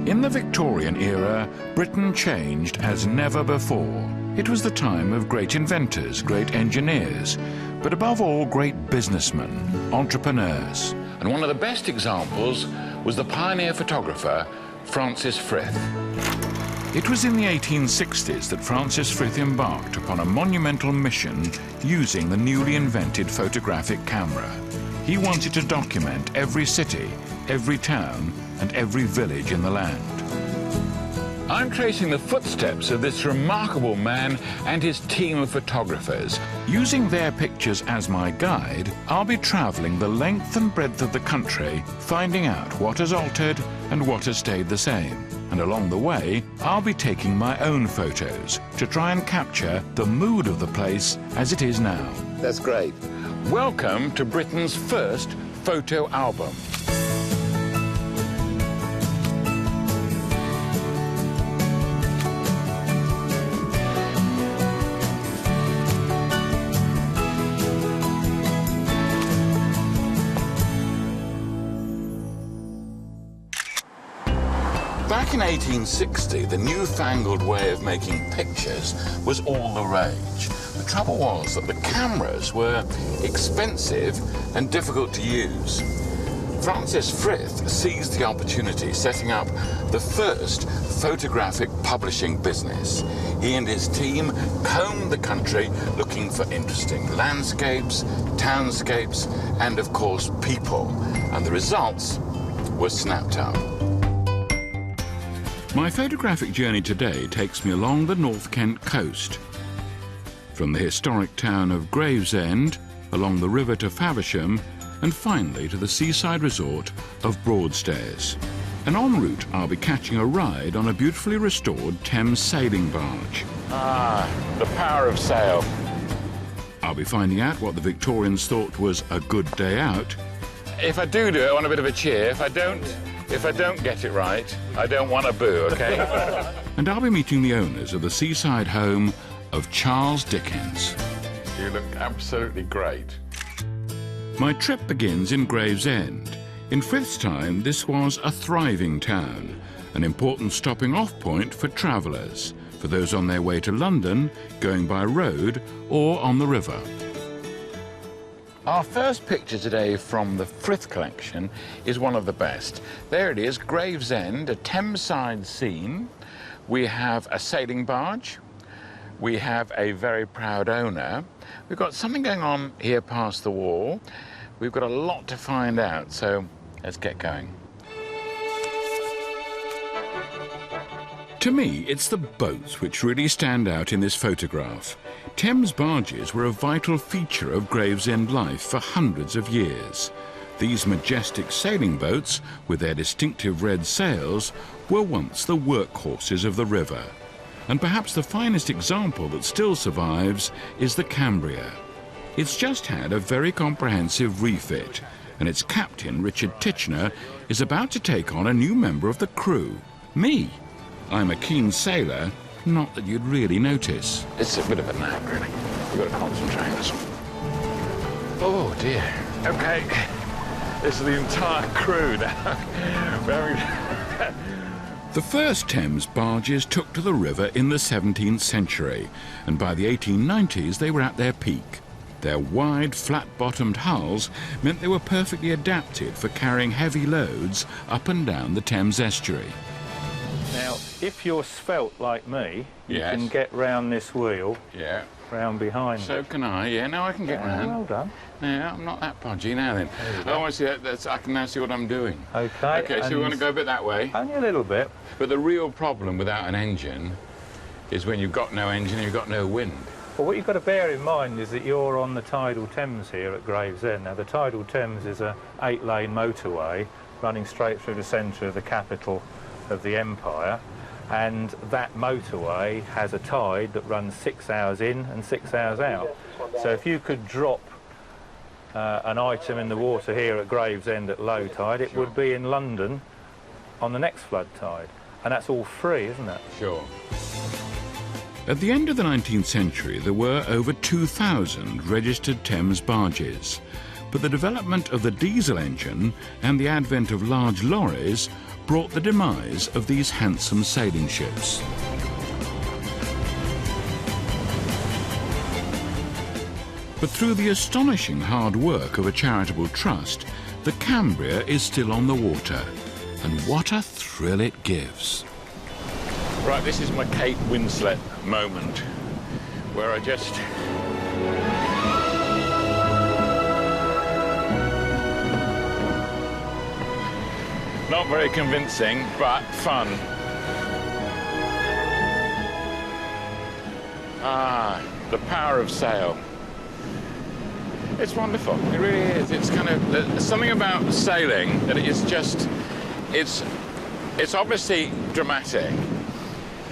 In the Victorian era, Britain changed as never before. It was the time of great inventors, great engineers, but above all, great businessmen, entrepreneurs. And one of the best examples was the pioneer photographer, Francis Frith. It was in the 1860s that Francis Frith embarked upon a monumental mission using the newly invented photographic camera. He wanted to document every city, every town, and every village in the land. I'm tracing the footsteps of this remarkable man and his team of photographers. Using their pictures as my guide, I'll be travelling the length and breadth of the country, finding out what has altered and what has stayed the same. And along the way, I'll be taking my own photos to try and capture the mood of the place as it is now. That's great. Welcome to Britain's first photo album. Back in 1860, the newfangled way of making pictures was all the rage. The trouble was that the cameras were expensive and difficult to use. Francis Frith seized the opportunity, setting up the first photographic publishing business. He and his team combed the country looking for interesting landscapes, townscapes, and of course people. And the results were snapped up. My photographic journey today takes me along the North Kent coast, from the historic town of Gravesend, along the river to Faversham, and finally to the seaside resort of Broadstairs. And en route, I'll be catching a ride on a beautifully restored Thames sailing barge. Ah, the power of sail. I'll be finding out what the Victorians thought was a good day out. If I do it, I want a bit of a cheer. If I don't get it right, I don't want a boo, OK? And I'll be meeting the owners of the seaside home of Charles Dickens. You look absolutely great. My trip begins in Gravesend. In Frith's time, this was a thriving town, an important stopping-off point for travellers, for those on their way to London, going by road or on the river. Our first picture today from the Frith collection is one of the best. There it is, Gravesend, a Thameside scene. We have a sailing barge. We have a very proud owner. We've got something going on here past the wall. We've got a lot to find out, so let's get going. To me, it's the boats which really stand out in this photograph. Thames barges were a vital feature of Gravesend life for hundreds of years. These majestic sailing boats, with their distinctive red sails, were once the workhorses of the river. And perhaps the finest example that still survives is the Cambria. It's just had a very comprehensive refit, and its captain, Richard Titchener, is about to take on a new member of the crew, me. I'm a keen sailor, not that you'd really notice. It's a bit of a nag, really. You've got to concentrate. Oh, dear. OK, this is the entire crew now. The first Thames barges took to the river in the 17th century, and by the 1890s they were at their peak. Their wide, flat-bottomed hulls meant they were perfectly adapted for carrying heavy loads up and down the Thames estuary. Now, if you're svelte like me, you can get round this wheel, round behind. So can I, yeah. Now I can get round. Well done. Yeah, I'm not that podgy now then. Oh, I see. I can now see what I'm doing. OK. OK, so we want to go a bit that way? Only a little bit. But the real problem without an engine is when you've got no engine and you've got no wind. Well, what you've got to bear in mind is that you're on the tidal Thames here at Gravesend. Now, the tidal Thames is a 8-lane motorway running straight through the centre of the capital of the empire, and that motorway has a tide that runs 6 hours in and 6 hours out. So if you could drop an item in the water here at Gravesend at low tide, it would be in London on the next flood tide. And that's all free, isn't it? Sure. At the end of the 19th century, there were over 2,000 registered Thames barges. But the development of the diesel engine and the advent of large lorries brought the demise of these handsome sailing ships. But through the astonishing hard work of a charitable trust, the Cambria is still on the water. And what a thrill it gives. Right, this is my Kate Winslet moment, where I just... Not very convincing, but fun. Ah, the power of sail. It's wonderful, it really is. It's kind of, there's something about sailing that it's just, it's obviously dramatic,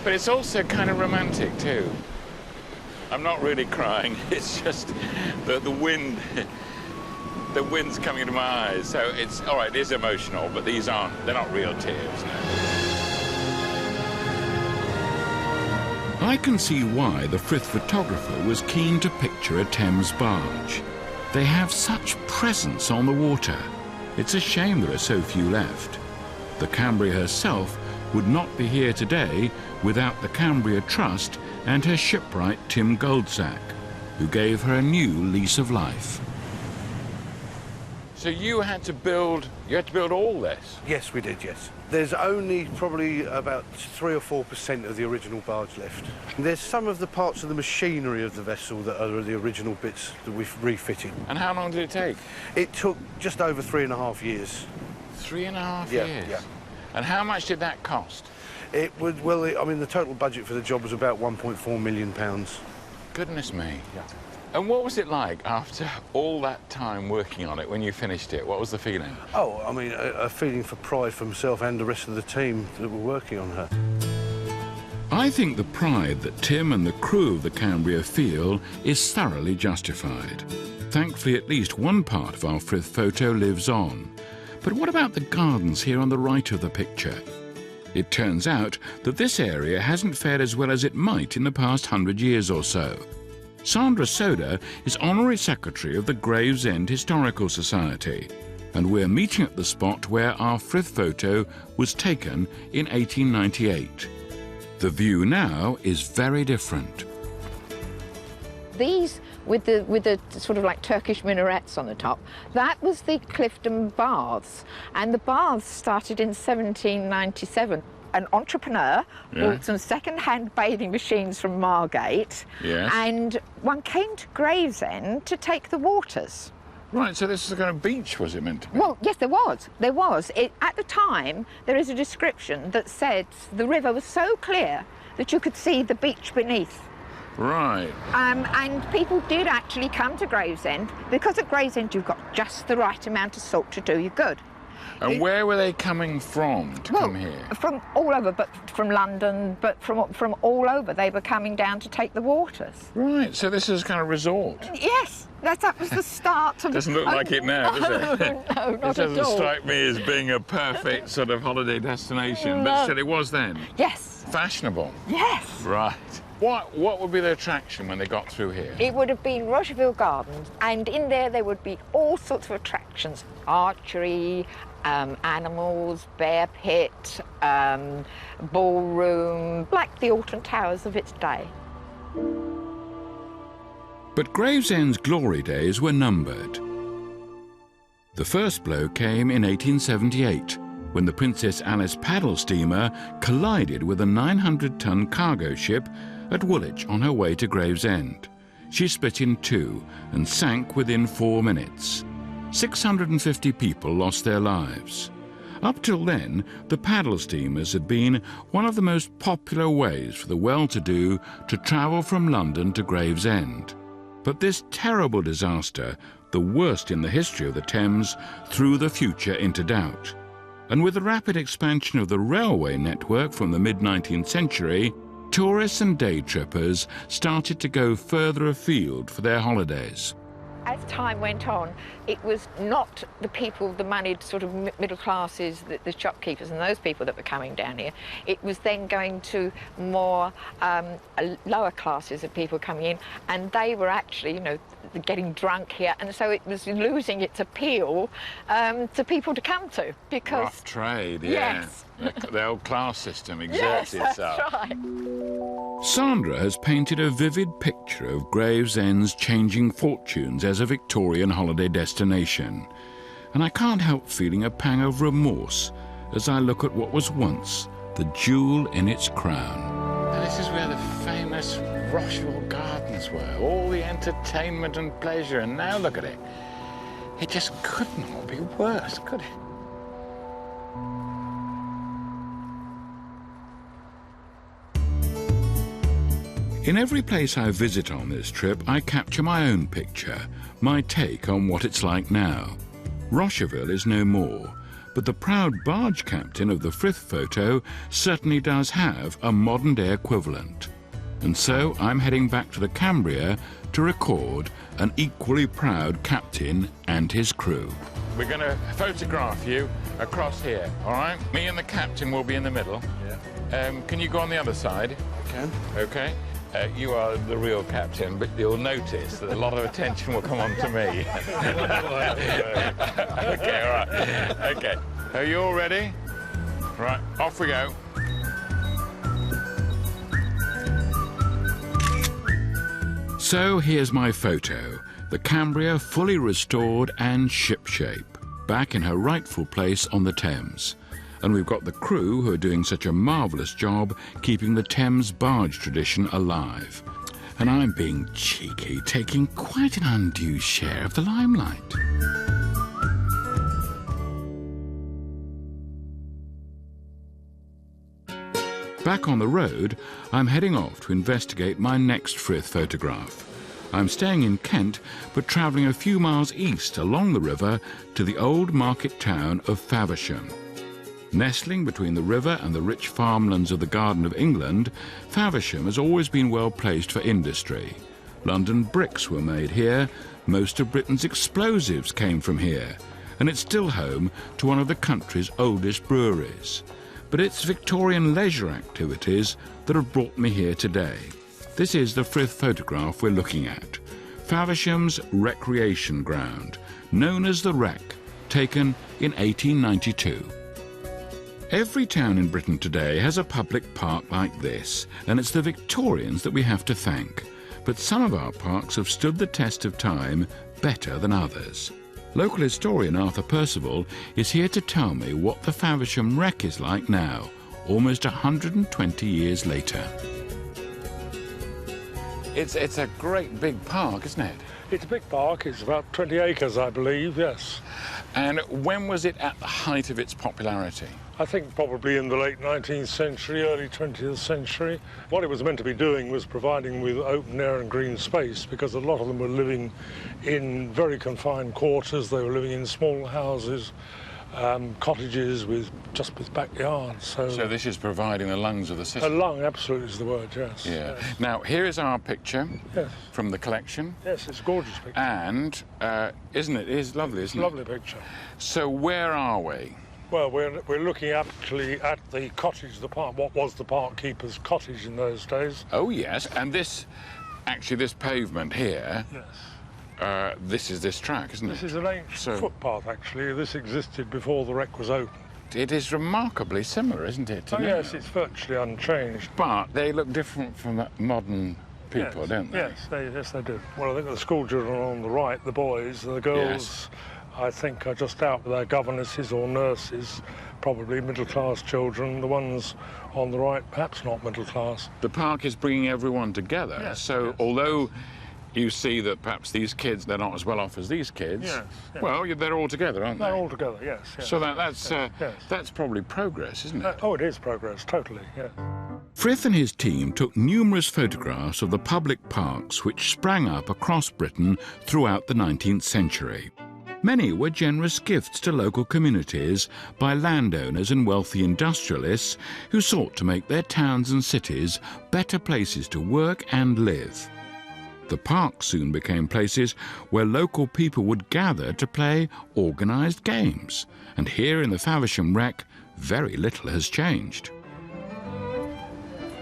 but it's also kind of romantic too. I'm not really crying, it's just the wind, the wind's coming into my eyes. So it's, all right, it is emotional, but they're not real tears, no. I can see why the Frith photographer was keen to picture a Thames barge. They have such presence on the water. It's a shame there are so few left. The Cambria herself would not be here today without the Cambria Trust and her shipwright Tim Goldsack, who gave her a new lease of life. So you had to build all this? Yes, we did, yes. There's only probably about 3 or 4% of the original barge left. There's some of the parts of the machinery of the vessel that are the original bits that we've refitted. And how long did it take? It took just over 3.5 years. 3.5 yeah, years? Yeah. And how much did that cost? It would, well, I mean, the total budget for the job was about £1.4 million. Goodness me. Yeah. And what was it like after all that time working on it when you finished it? What was the feeling? Oh, I mean, a feeling for pride for myself and the rest of the team that were working on her. I think the pride that Tim and the crew of the Cambria feel is thoroughly justified. Thankfully, at least one part of our Frith photo lives on. But what about the gardens here on the right of the picture? It turns out that this area hasn't fared as well as it might in the past 100 years or so. Sandra Soda is Honorary Secretary of the Gravesend Historical Society, and we're meeting at the spot where our Frith photo was taken in 1898. The view now is very different. These, with the sort of like Turkish minarets on the top, that was the Clifton Baths, and the baths started in 1797. An entrepreneur bought some second-hand bathing machines from Margate, and one came to Gravesend to take the waters. Right, so this is a kind of beach, was it meant to be? Well, yes, there was. There was. At the time, there is a description that said the river was so clear that you could see the beach beneath. Right. And people did actually come to Gravesend, because at Gravesend you've got just the right amount of salt to do you good. And where were they coming from to come here? From all over, but from London, but from all over. They were coming down to take the waters. Right, so this is kind of resort. Yes, that was the start of... Doesn't look like it now, does it? No, not at all. It doesn't strike me as being a perfect sort of holiday destination, but still it was then. Yes. Fashionable. Yes. Right. What would be the attraction when they got through here? It would have been Rogerville Gardens, and in there would be all sorts of attractions. Archery, animals, bear pit, ballroom, like the Alton Towers of its day. But Gravesend's glory days were numbered. The first blow came in 1878, when the Princess Alice paddle steamer collided with a 900-ton cargo ship at Woolwich on her way to Gravesend. She split in two and sank within 4 minutes. 650 people lost their lives. Up till then, the paddle steamers had been one of the most popular ways for the well-to-do to travel from London to Gravesend. But this terrible disaster, the worst in the history of the Thames, threw the future into doubt. And with the rapid expansion of the railway network from the mid-19th century, tourists and day trippers started to go further afield for their holidays. As time went on, it was not the people, the moneyed sort of middle classes, the shopkeepers and those people that were coming down here. It was then going to more lower classes of people coming in, and they were actually, you know, getting drunk here, and so it was losing its appeal to people to come to, because... Rough trade, yeah. Yes, The old class system exerts itself. That's right. Sandra has painted a vivid picture of Gravesend's changing fortunes as a Victorian holiday destination, and I can't help feeling a pang of remorse as I look at what was once the jewel in its crown. And this is where the famous Rocheville Gardens were, all the entertainment and pleasure, and now look at it. It just could not be worse, could it? In every place I visit on this trip, I capture my own picture, my take on what it's like now. Rocheville is no more, but the proud barge captain of the Frith photo certainly does have a modern-day equivalent. And so I'm heading back to the Cambria to record an equally proud captain and his crew. We're going to photograph you across here, all right? Me and the captain will be in the middle. Yeah. Can you go on the other side? I can. OK. You are the real captain, but you'll notice that a lot of attention will come on to me. OK, all right. OK. Are you all ready? Right, off we go. So here's my photo, the Cambria fully restored and shipshape, back in her rightful place on the Thames. And we've got the crew who are doing such a marvellous job keeping the Thames barge tradition alive. And I'm being cheeky, taking quite an undue share of the limelight. Back on the road, I'm heading off to investigate my next Frith photograph. I'm staying in Kent, but travelling a few miles east along the river to the old market town of Faversham. Nestling between the river and the rich farmlands of the Garden of England, Faversham has always been well placed for industry. London bricks were made here, most of Britain's explosives came from here, and it's still home to one of the country's oldest breweries. But it's Victorian leisure activities that have brought me here today. This is the Frith photograph we're looking at. Faversham's recreation ground, known as the Wreck, taken in 1892. Every town in Britain today has a public park like this, and it's the Victorians that we have to thank. But some of our parks have stood the test of time better than others. Local historian Arthur Percival is here to tell me what the Faversham Wreck is like now, almost 120 years later. It's a great big park, isn't it? It's a big park. It's about 20 acres, I believe, yes. And when was it at the height of its popularity? I think probably in the late 19th century, early 20th century. What it was meant to be doing was providing with open air and green space, because a lot of them were living in very confined quarters. They were living in small houses, cottages with backyards. So this is providing the lungs of the city. A lung, absolutely, is the word, yes. Yeah. Yes. Now, here is our picture. Yes. From the collection. Yes, it's a gorgeous picture. And, isn't it? It is lovely, isn't it? Lovely picture. So where are we? Well, we're looking actually at the cottage, the park, what was the park keeper's cottage in those days. Oh, yes. And this pavement here, yes. This is this track, isn't it? This is an ancient footpath, actually. This existed before the Wreck was opened. It is remarkably similar, isn't it? Oh, yes, it's virtually unchanged. But they look different from modern people, yes. don't they? Yes, they do. Well, I think the school children are on the right, the boys, the girls, yes. I think, are just out with their governesses or nurses, probably middle-class children. The ones on the right, perhaps not middle class. The park is bringing everyone together. Yes, so yes. Although you see that perhaps these kids, they're not as well off as these kids, yes, yes. Well, they're all together, aren't they? They're all together, yes. So that's probably progress, isn't it? Oh, it is progress, totally, yes. Frith and his team took numerous photographs of the public parks which sprang up across Britain throughout the 19th century. Many were generous gifts to local communities by landowners and wealthy industrialists who sought to make their towns and cities better places to work and live. The parks soon became places where local people would gather to play organised games. And here in the Faversham Wreck, very little has changed.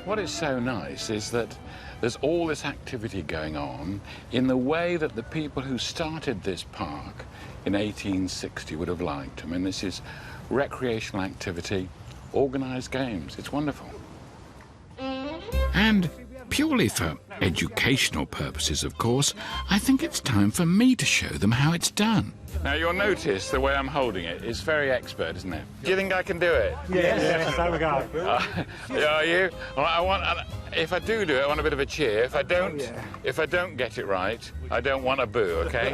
What is so nice is that there's all this activity going on in the way that the people who started this park in 1860 would have liked. I mean, this is recreational activity organised games. It's wonderful. And purely for educational purposes, of course, I think it's time for me to show them how it's done. Now, you'll notice the way I'm holding it is very expert, isn't it? Do you think I can do it? Yes, there we go. Are you? Well, if I do it, I want a bit of a cheer. If I don't get it right, I don't want a boo, OK?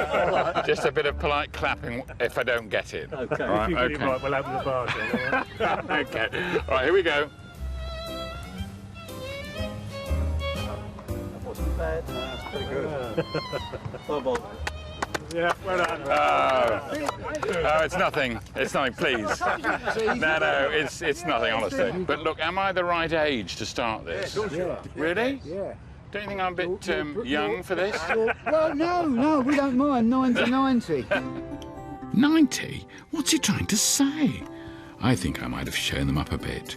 Just a bit of polite clapping if I don't get it. OK. Right, if you get it okay. right, we'll open the barge. OK. All right, here we go. That's pretty good. Yeah, well done. Oh, it's nothing. It's nothing, please. No, it's nothing, honestly. But look, am I the right age to start this? Yeah. Really? Yeah. Don't you think I'm a bit young for this? Well, no, we don't mind. 90. 90? What's he trying to say? I think I might have shown them up a bit.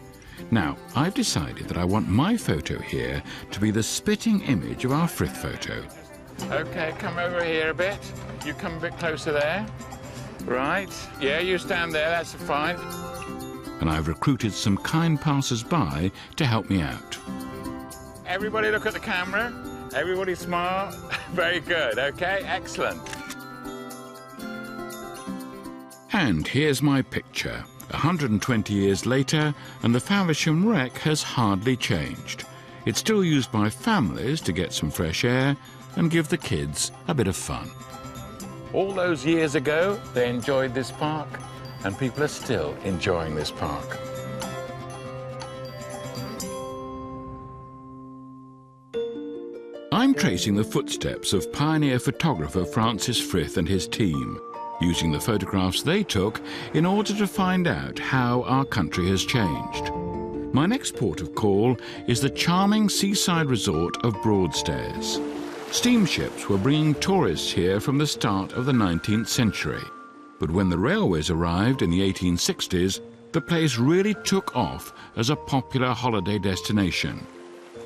Now, I've decided that I want my photo here to be the spitting image of our Frith photo. OK, come over here a bit. You come a bit closer there. Right. Yeah, you stand there, that's fine. And I've recruited some kind passers-by to help me out. Everybody look at the camera. Everybody smile. Very good, OK, excellent. And here's my picture. 120 years later, and the Faversham wreck has hardly changed. It's still used by families to get some fresh air and give the kids a bit of fun. All those years ago, they enjoyed this park, and people are still enjoying this park. I'm tracing the footsteps of pioneer photographer Francis Frith and his team, using the photographs they took in order to find out how our country has changed. My next port of call is the charming seaside resort of Broadstairs. Steamships were bringing tourists here from the start of the 19th century. But when the railways arrived in the 1860s, the place really took off as a popular holiday destination.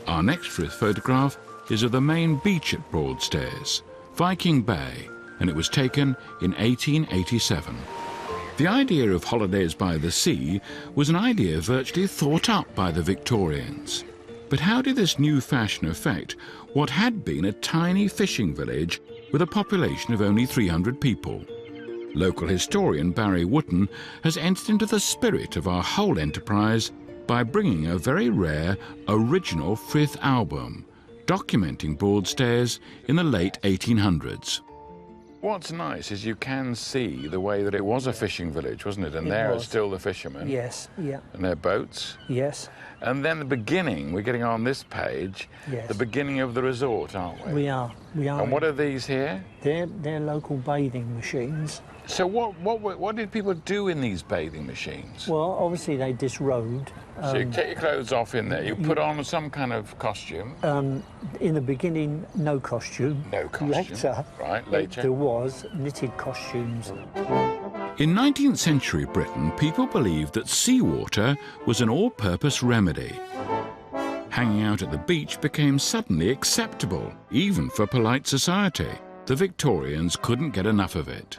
Our next Frith photograph is of the main beach at Broadstairs, Viking Bay, and it was taken in 1887. The idea of holidays by the sea was an idea virtually thought up by the Victorians. But how did this new fashion affect what had been a tiny fishing village with a population of only 300 people? Local historian Barry Wootton has entered into the spirit of our whole enterprise by bringing a very rare original Frith album, documenting Broadstairs in the late 1800s. What's nice is you can see the way that it was a fishing village, wasn't it? And there are still the fishermen. Yes, yeah. And their boats. Yes. And then the beginning, we're getting on this page, Yes. the beginning of the resort, aren't we? We are. And what are these here? They're local bathing machines. So what did people do in these bathing machines? Well, obviously they disrobed. So you take your clothes off in there, you put on some kind of costume. In the beginning, no costume. No costume. Later, Right, later. there was knitted costumes. In 19th century Britain, people believed that seawater was an all-purpose remedy. Hanging out at the beach became suddenly acceptable, even for polite society. The Victorians couldn't get enough of it.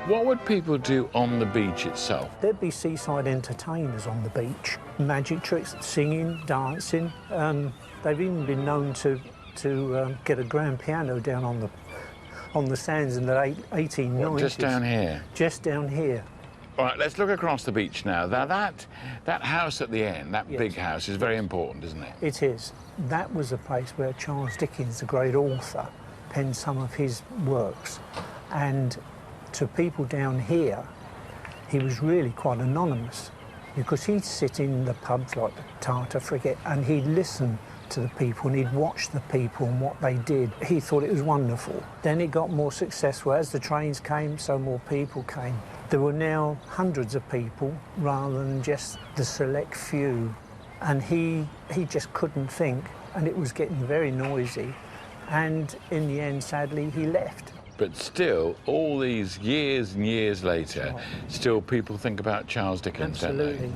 What would people do on the beach itself? There'd be seaside entertainers on the beach, magic tricks, singing, dancing. They've even been known to get a grand piano down on the sands in the 1890s. What, just down here? Just down here. All right, let's look across the beach now. Now that house at the end, that Yes. big house, is very important, isn't it? It is. That was a place where Charles Dickens, the great author, penned some of his works. And to people down here, he was really quite anonymous because he'd sit in the pubs like the Tartar Frigate and he'd listen to the people and he'd watch the people and what they did. He thought it was wonderful. Then it got more successful. As the trains came, so more people came. There were now hundreds of people rather than just the select few. And he just couldn't think, and it was getting very noisy. And in the end, sadly, he left. But still, all these years and years later, still people think about Charles Dickens, don't they? Absolutely.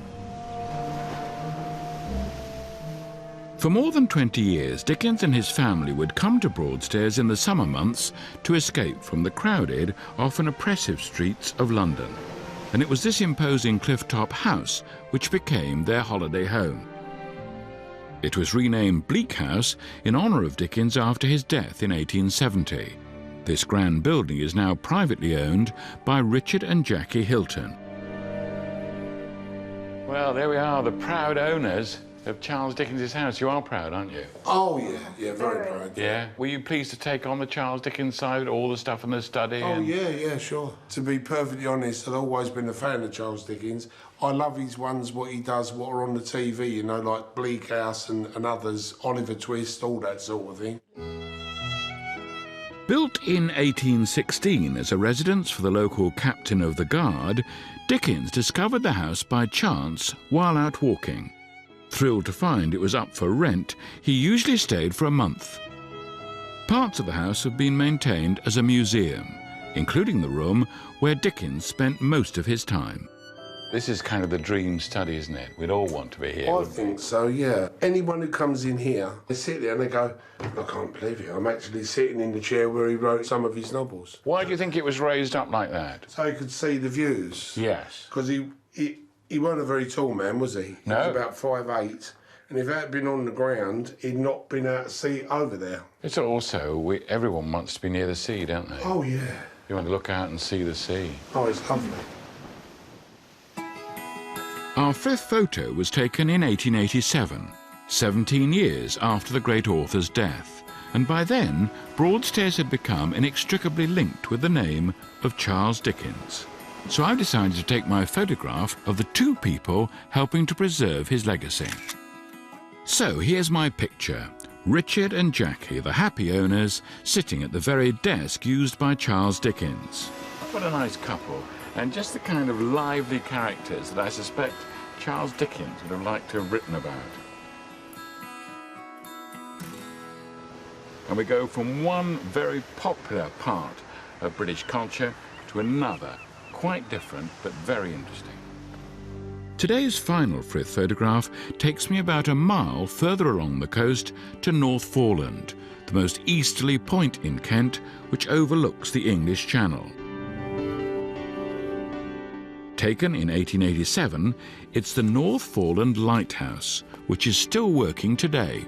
For more than 20 years, Dickens and his family would come to Broadstairs in the summer months to escape from the crowded, often oppressive streets of London. and it was this imposing cliff-top house which became their holiday home. It was renamed Bleak House in honour of Dickens after his death in 1870. This grand building is now privately owned by Richard and Jackie Hilton. Well, there we are, the proud owners of Charles Dickens' house. You are proud, aren't you? Oh, yeah, very proud. Yeah? Were you pleased to take on the Charles Dickens side, all the stuff in the study? Oh, yeah, sure. To be perfectly honest, I've always been a fan of Charles Dickens. I love his ones, what he does, what are on the TV, you know, like Bleak House and others, Oliver Twist, all that sort of thing. Built in 1816 as a residence for the local captain of the guard, Dickens discovered the house by chance while out walking. Thrilled to find it was up for rent, he usually stayed for a month. Parts of the house have been maintained as a museum, including the room where Dickens spent most of his time. This is kind of the dream study, isn't it? We'd all want to be here. I think so, yeah. Anyone who comes in here, they sit there and they go, I can't believe it, I'm actually sitting in the chair where he wrote some of his novels. Why do you think it was raised up like that? So he could see the views. Yes. Because he wasn't a very tall man, was he? No. He was about 5'8", and if that had been on the ground, he'd not been able to see over there. It's also, everyone wants to be near the sea, don't they? Oh, yeah. You want to look out and see the sea. Oh, it's lovely. Our fifth photo was taken in 1887, 17 years after the great author's death, and by then, Broadstairs had become inextricably linked with the name of Charles Dickens. So I decided to take my photograph of the two people helping to preserve his legacy. So here's my picture. Richard and Jackie, the happy owners, sitting at the very desk used by Charles Dickens. What a nice couple, and just the kind of lively characters that I suspect Charles Dickens would have liked to have written about. And we go from one very popular part of British culture to another, quite different but very interesting. Today's final Frith photograph takes me about a mile further along the coast to North Foreland, the most easterly point in Kent, which overlooks the English Channel. Taken in 1887, it's the North Foreland Lighthouse, which is still working today.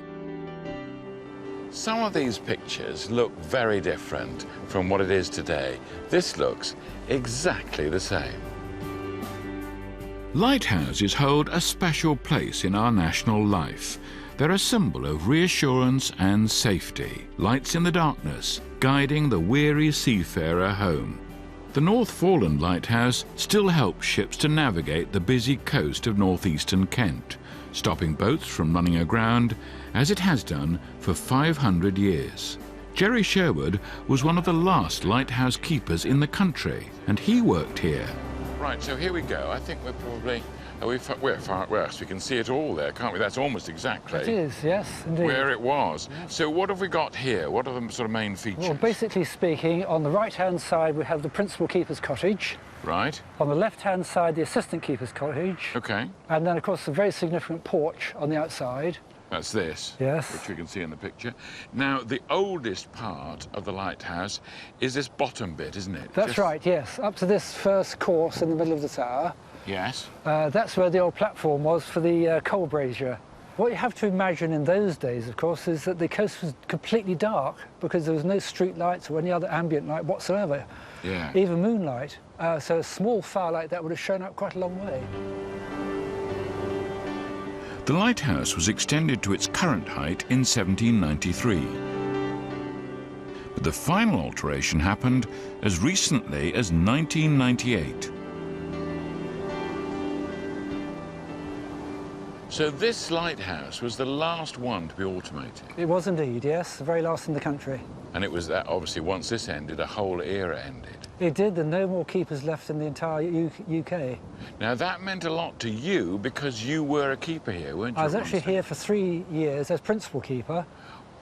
Some of these pictures look very different from what it is today. This looks exactly the same. Lighthouses hold a special place in our national life. They're a symbol of reassurance and safety, lights in the darkness, guiding the weary seafarer home. The North Foreland Lighthouse still helps ships to navigate the busy coast of northeastern Kent, stopping boats from running aground, as it has done for 500 years. Jerry Sherwood was one of the last lighthouse keepers in the country, and he worked here. Right, so here we go. I think we're probably... we're far west. We can see it all there, can't we? That's almost exactly... It is, yes, indeed. ...where it was. Yes. So what have we got here? What are the sort of main features? Well, basically speaking, on the right-hand side we have the principal keeper's cottage. Right. On the left-hand side, the assistant keeper's cottage. OK. And then, of course, a very significant porch on the outside. That's this, yes, which we can see in the picture. Now, the oldest part of the lighthouse is this bottom bit, isn't it? That's right, yes. Up to this first course in the middle of the tower. Yes. That's where the old platform was for the coal brazier. What you have to imagine in those days, of course, is that the coast was completely dark because there was no street lights or any other ambient light whatsoever. Yeah. Even moonlight. So a small fire like that would have shown up quite a long way. The lighthouse was extended to its current height in 1793. But the final alteration happened as recently as 1998. So this lighthouse was the last one to be automated? It was indeed, yes, the very last in the country. And it was that, obviously, once this ended, a whole era ended. It did. There are no more keepers left in the entire UK. Now, that meant a lot to you because you were a keeper here, weren't you? I was actually here for 3 years as principal keeper.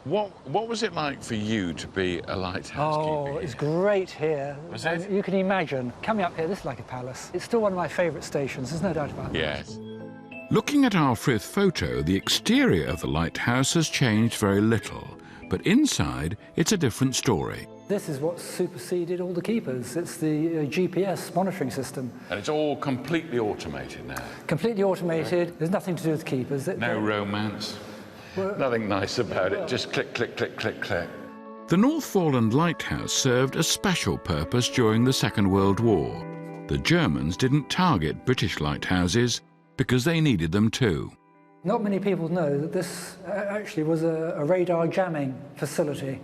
What was it like for you to be a lighthouse keeper? Oh, it's great here. Was it? You can imagine, coming up here, this is like a palace. It's still one of my favourite stations, there's no doubt about that. Yes. Looking at our Frith photo, the exterior of the lighthouse has changed very little, but inside, it's a different story. This is what superseded all the keepers. It's the GPS monitoring system. And it's all completely automated now. Completely automated. There's nothing to do with keepers. No romance. Nothing nice about it. Just click, click, click, click, click. The North Foreland Lighthouse served a special purpose during the Second World War. The Germans didn't target British lighthouses because they needed them too. Not many people know that this actually was a radar jamming facility.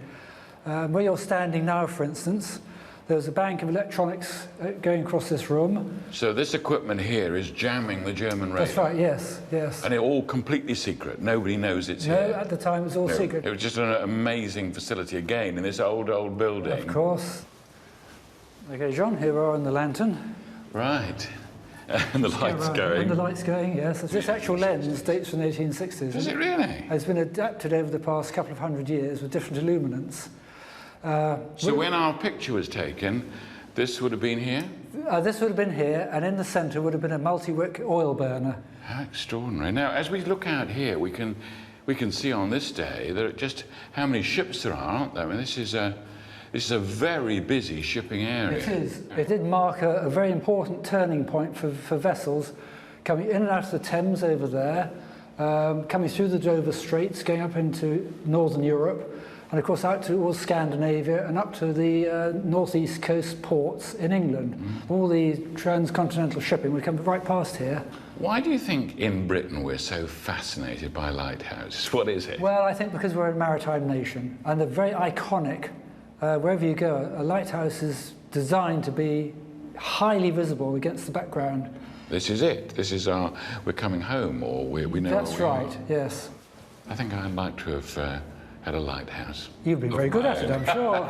Where you're standing now, for instance, there's a bank of electronics going across this room. So this equipment here is jamming the German radar? That's right, yes, yes. And it's all completely secret? Nobody knows it's here? No, at the time it was all secret. It was just an amazing facility, again, in this old building. Of course. OK, John, here we are in the lantern. Right. And the light's going. And the light's going, yes. This actual lens dates from the 1860s. Is it really? It's been adapted over the past couple of hundred years with different illuminants. So when our picture was taken, this would have been here? This would have been here, and in the centre would have been a multi-wick oil burner. How extraordinary. Now, as we look out here, we can see on this day that just how many ships there are, aren't there? I mean, this is a very busy shipping area. It is. It did mark a very important turning point for vessels coming in and out of the Thames over there, coming through the Dover Straits, going up into northern Europe, and of course out towards Scandinavia and up to the northeast coast ports in England. All the transcontinental shipping would come right past here. Why do you think in Britain we're so fascinated by lighthouses? What is it? Well, I think because we're a maritime nation, and they're very iconic. Wherever you go, a lighthouse is designed to be highly visible against the background. This is it. This is we're coming home, or we know That's where we right, are. yes. I think I'd like to have had a lighthouse. You've been very good at it, I'm sure.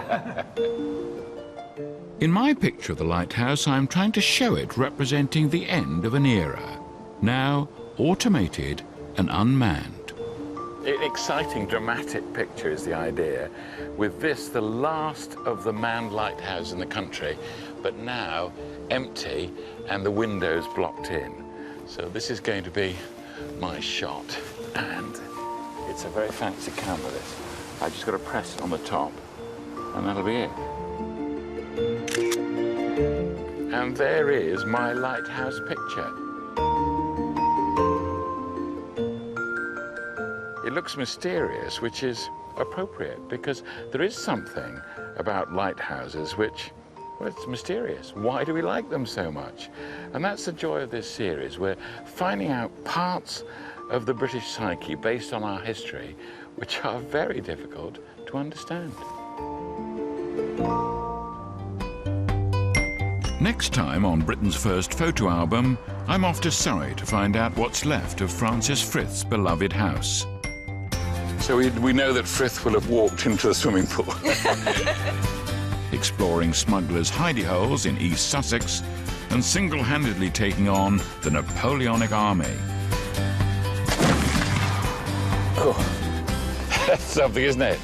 In my picture of the lighthouse, I'm trying to show it representing the end of an era, now automated and unmanned. Exciting, dramatic picture is the idea. With this, the last of the manned lighthouse in the country, but now empty and the windows blocked in. So this is going to be my shot, and it's a very fancy camera, this. I've just got to press it on the top, and that'll be it. And there is my lighthouse picture. It looks mysterious, which is appropriate, because there is something about lighthouses which, well, it's mysterious. Why do we like them so much? And that's the joy of this series. We're finding out parts of the British psyche based on our history, which are very difficult to understand. Next time on Britain's First Photo Album, I'm off to Surrey to find out what's left of Francis Frith's beloved house. So we know that Frith will have walked into the swimming pool. Exploring smugglers' hidey holes in East Sussex and single-handedly taking on the Napoleonic Army. Oh, that's something, isn't it?